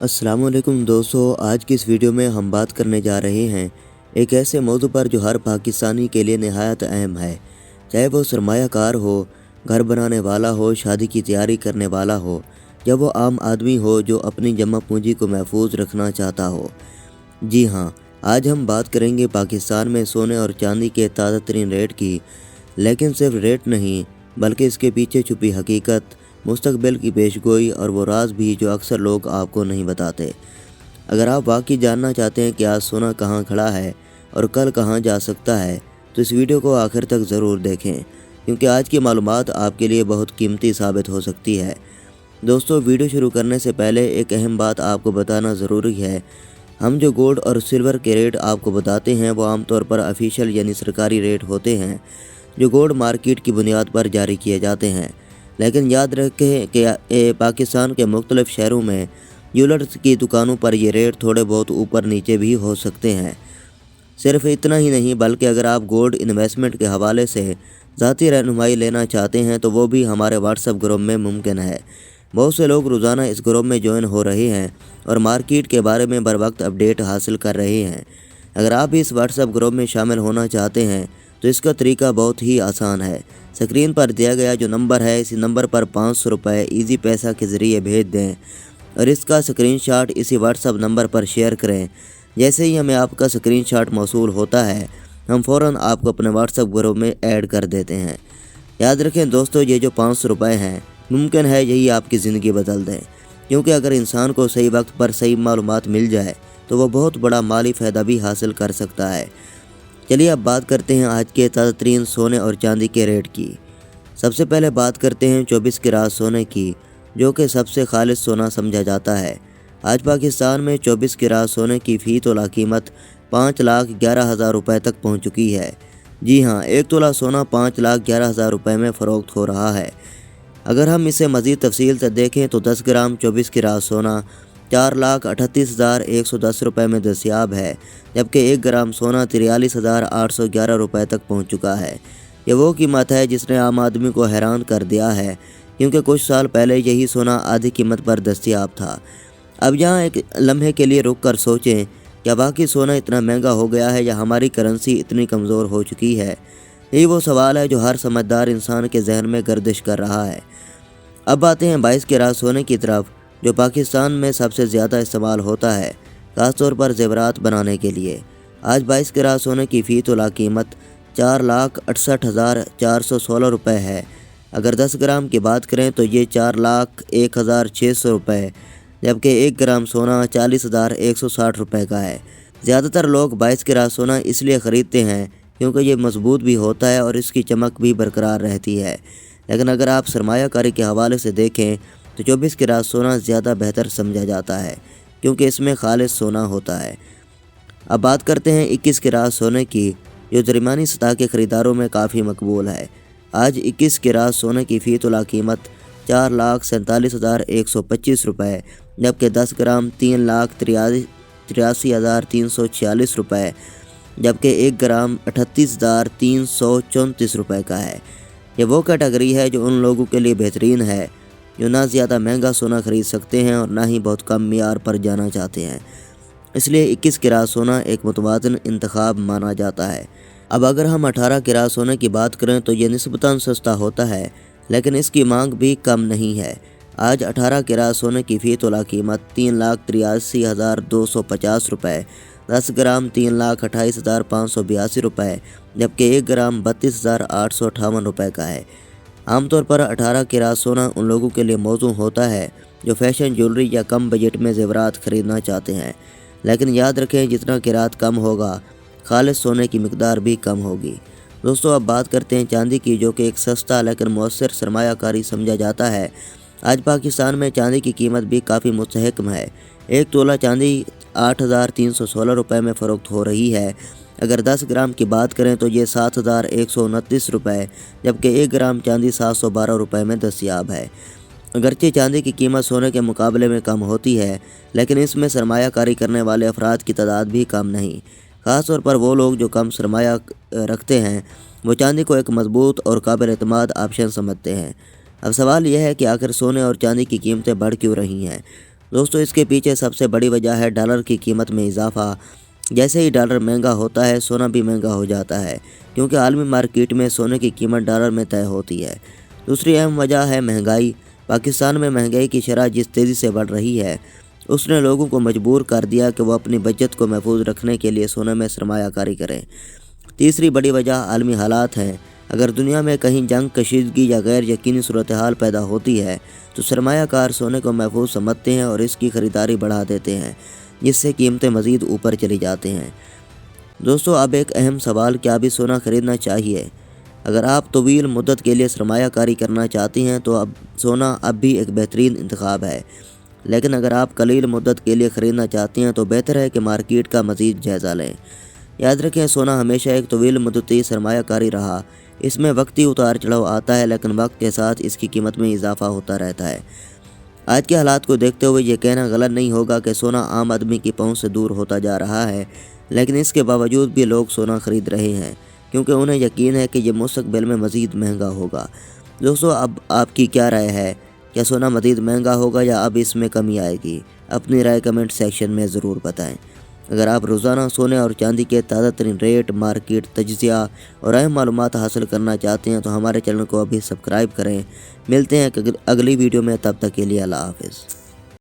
अस्सलाम वालेकुम दोस्तों, आज की इस वीडियो में हम बात करने जा रहे हैं एक ऐसे मौजू पर जो हर पाकिस्तानी के लिए निहायत अहम है। चाहे वो सरमायाकार हो, घर बनाने वाला हो, शादी की तैयारी करने वाला हो, या वो आम आदमी हो जो अपनी जमा पूंजी को महफूज रखना चाहता हो। जी हाँ, आज हम बात करेंगे पाकिस्तान में सोने और चांदी के ताज़ा तरीन रेट की। लेकिन सिर्फ रेट नहीं, बल्कि इसके पीछे छुपी हकीकत, मुस्तकबिल की पेशगोई और वो राज भी जो अक्सर लोग आपको नहीं बताते। अगर आप वाकई जानना चाहते हैं कि आज सोना कहाँ खड़ा है और कल कहाँ जा सकता है, तो इस वीडियो को आखिर तक ज़रूर देखें, क्योंकि आज की मालूमात आपके लिए बहुत कीमती साबित हो सकती है। दोस्तों, वीडियो शुरू करने से पहले एक अहम बात आपको बताना ज़रूरी है। हम जो गोल्ड और सिल्वर के रेट आपको बताते हैं वो आमतौर पर ऑफिशियल यानी सरकारी रेट होते हैं, जो गोल्ड मार्केट की बुनियाद पर जारी किए जाते हैं। लेकिन याद रखें कि पाकिस्तान के मुख्तलिफ शहरों में ज्वेलर्स की दुकानों पर ये रेट थोड़े बहुत ऊपर नीचे भी हो सकते हैं। सिर्फ इतना ही नहीं, बल्कि अगर आप गोल्ड इन्वेस्टमेंट के हवाले से ज़ाती रहनुमाई लेना चाहते हैं तो वो भी हमारे व्हाट्सएप ग्रुप में मुमकिन है। बहुत से लोग रोज़ाना इस ग्रुप में ज्वाइन हो रहे हैं और मार्केट के बारे में बर वक्त अपडेट हासिल कर रहे हैं। अगर आप भी इस व्हाट्सएप ग्रुप में शामिल होना चाहते हैं तो इसका तरीका बहुत ही आसान है। स्क्रीन पर दिया गया जो नंबर है, इसी नंबर पर 500 रुपये ईजी पैसा के ज़रिए भेज दें और इसका स्क्रीनशॉट इसी व्हाट्सएप नंबर पर शेयर करें। जैसे ही हमें आपका स्क्रीनशॉट मौसूल होता है, हम फ़ौरन आपको अपने व्हाट्सएप ग्रुप में ऐड कर देते हैं। याद रखें दोस्तों, ये जो 500 रुपये हैं, मुमकिन है यही आपकी ज़िंदगी बदल दें, क्योंकि अगर इंसान को सही वक्त पर सही मालूमात मिल जाए तो वह बहुत बड़ा माली फ़ायदा भी हासिल कर सकता है। चलिए अब बात करते हैं आज के ताज़ा तरीन सोने और चांदी के रेट की। सबसे पहले बात करते हैं 24 कैरेट सोने की, जो कि सबसे खालिस सोना समझा जाता है। आज पाकिस्तान में 24 कैरेट सोने की फ़ी तोला कीमत 5,11,000 रुपये तक पहुंच चुकी है। जी हाँ, एक तोला सोना 5,11,000 रुपये में फ़रोख्त हो रहा है। अगर हम इसे मज़ीद तफसील से देखें तो 10 ग्राम 24 कैरेट सोना 4,38,110 रुपये में दस्तयाब है, जबकि 1 ग्राम सोना 43,811 रुपये तक पहुंच चुका है। ये वो कीमत है जिसने आम आदमी को हैरान कर दिया है, क्योंकि कुछ साल पहले यही सोना आधी कीमत पर दस्तयाब था। अब यहाँ एक लम्हे के लिए रुक कर सोचें, क्या वाकई सोना इतना महंगा हो गया है या हमारी करेंसी इतनी कमज़ोर हो चुकी है? यही वो सवाल है जो हर समझदार इंसान के जहन में गर्दिश कर रहा है। अब आते हैं 22 कैरेट सोने की तरफ, जो पाकिस्तान में सबसे ज़्यादा इस्तेमाल होता है, ख़ासतौर पर ज़ेवरात बनाने के लिए। आज 22 कैरेट सोने की फ़ी तोला कीमत 4,68,416 रुपये है। अगर 10 ग्राम की बात करें तो ये 4,01,600 रुपये, जबकि 1 ग्राम सोना 40,160 रुपये का है। ज़्यादातर लोग 22 कैरेट सोना इसलिए ख़रीदते हैं क्योंकि ये मजबूत भी होता है और इसकी चमक भी बरकरार रहती है। लेकिन अगर आप सरमायाकारी के हवाले से देखें तो 24 कैरेट सोना ज़्यादा बेहतर समझा जाता है, क्योंकि इसमें खालिस सोना होता है। अब बात करते हैं 21 कैरेट सोने की, जो दरमियानी सतह के ख़रीदारों में काफ़ी मकबूल है। आज 21 कैरेट सोने की फ़ी तोला कीमत 4,47,125 रुपये, जबकि 10 ग्राम 3,83,346 रुपये, जबकि 1 ग्राम 38,334 रुपये का है। ये वो कैटेगरी है जो उन लोगों के लिए बेहतरीन है जो ना ज़्यादा महंगा सोना ख़रीद सकते हैं और ना ही बहुत कम मियार पर जाना चाहते हैं। इसलिए 21 कैरेट सोना एक मुतवाज़िन इंतखाब माना जाता है। अब अगर हम 18 कैरेट सोने की बात करें तो ये निस्बतन सस्ता होता है, लेकिन इसकी मांग भी कम नहीं है। आज 18 कैरेट सोने की फ़ी तोला कीमत 3,83,250 रुपये, 10 ग्राम 3,28,582 रुपये, जबकि 1 ग्राम 32,858 रुपये का है। आमतौर पर 18 कैरेट सोना उन लोगों के लिए मौजू होता है जो फैशन ज्वेलरी या कम बजट में ज़ेवरात ख़रीदना चाहते हैं। लेकिन याद रखें, जितना कैरेट कम होगा, खालिस सोने की मिकदार भी कम होगी। दोस्तों, अब बात करते हैं चांदी की, जो कि एक सस्ता लेकिन मौसर सरमायाकारी समझा जाता है। आज पाकिस्तान में चांदी की कीमत भी काफ़ी मुस्तहकम है। एक तोला चांदी 8,316 रुपये में फ़रोख्त हो रही है। अगर 10 ग्राम की बात करें तो ये 7,129 रुपये, जबकि 1 ग्राम चांदी 712 रुपये में दस्तयाब है। अगरचे चांदी की कीमत सोने के मुकाबले में कम होती है, लेकिन इसमें सरमायाकारी करने वाले अफराद की तादाद भी कम नहीं। ख़ास तौर पर वो लोग जो कम सरमाया रखते हैं, वो चांदी को एक मजबूत और काबिल एतमाद ऑप्शन समझते हैं। अब सवाल यह है कि आखिर सोने और चांदी की कीमतें बढ़ क्यों रही हैं? दोस्तों इसके पीछे सबसे बड़ी वजह है डॉलर की कीमत में इजाफा। जैसे ही डॉलर महंगा होता है सोना भी महंगा हो जाता है, क्योंकि आलमी मार्केट में सोने की कीमत डॉलर में तय होती है। दूसरी अहम वजह है महंगाई। पाकिस्तान में महंगाई की शरह जिस तेज़ी से बढ़ रही है उसने लोगों को मजबूर कर दिया कि वो अपनी बचत को महफूज रखने के लिए सोने में सरमायाकारी करें। तीसरी बड़ी वजह आलमी हालात हैं। अगर दुनिया में कहीं जंग, कशीदगी या गैर यकीनी सूरत हाल पैदा होती है तो सरमायाकार सोने को महफूज समझते हैं और इसकी ख़रीदारी बढ़ा देते हैं, जिससे कीमतें मज़ीद ऊपर चली जाती हैं। दोस्तों अब एक अहम सवाल, क्या अभी सोना ख़रीदना चाहिए? अगर आप तवील मुद्दत के लिए सरमायाकारी करना चाहती हैं तो अब सोना अब भी एक बेहतरीन इंतखाब है। लेकिन अगर आप कलील मुद्दत के लिए ख़रीदना चाहती हैं तो बेहतर है कि मार्केट का मज़ीद जायज़ा लें। याद रखें, सोना हमेशा एक तवील मुद्दती सरमायाकारी रहा। इसमें वक्ती उतार चढ़ाव आता है, लेकिन वक्त के साथ इसकी कीमत में इजाफा होता रहता है। आज के हालात को देखते हुए ये कहना गलत नहीं होगा कि सोना आम आदमी की पहुंच से दूर होता जा रहा है, लेकिन इसके बावजूद भी लोग सोना ख़रीद रहे हैं क्योंकि उन्हें यकीन है कि ये मुस्तक़बिल में मज़ीद महंगा होगा। दोस्तों अब आपकी क्या राय है? क्या सोना मज़ीद महंगा होगा या अब इसमें कमी आएगी? अपनी राय कमेंट सेक्शन में ज़रूर बताएं। अगर आप रोज़ाना सोने और चांदी के ताज़ा तरीन रेट, मार्केट तज्ज़िया और अहम मालूमात हासिल करना चाहते हैं तो हमारे चैनल को अभी सब्सक्राइब करें। मिलते हैं अगली वीडियो में, तब तक के लिए अल्लाह हाफ़िज़।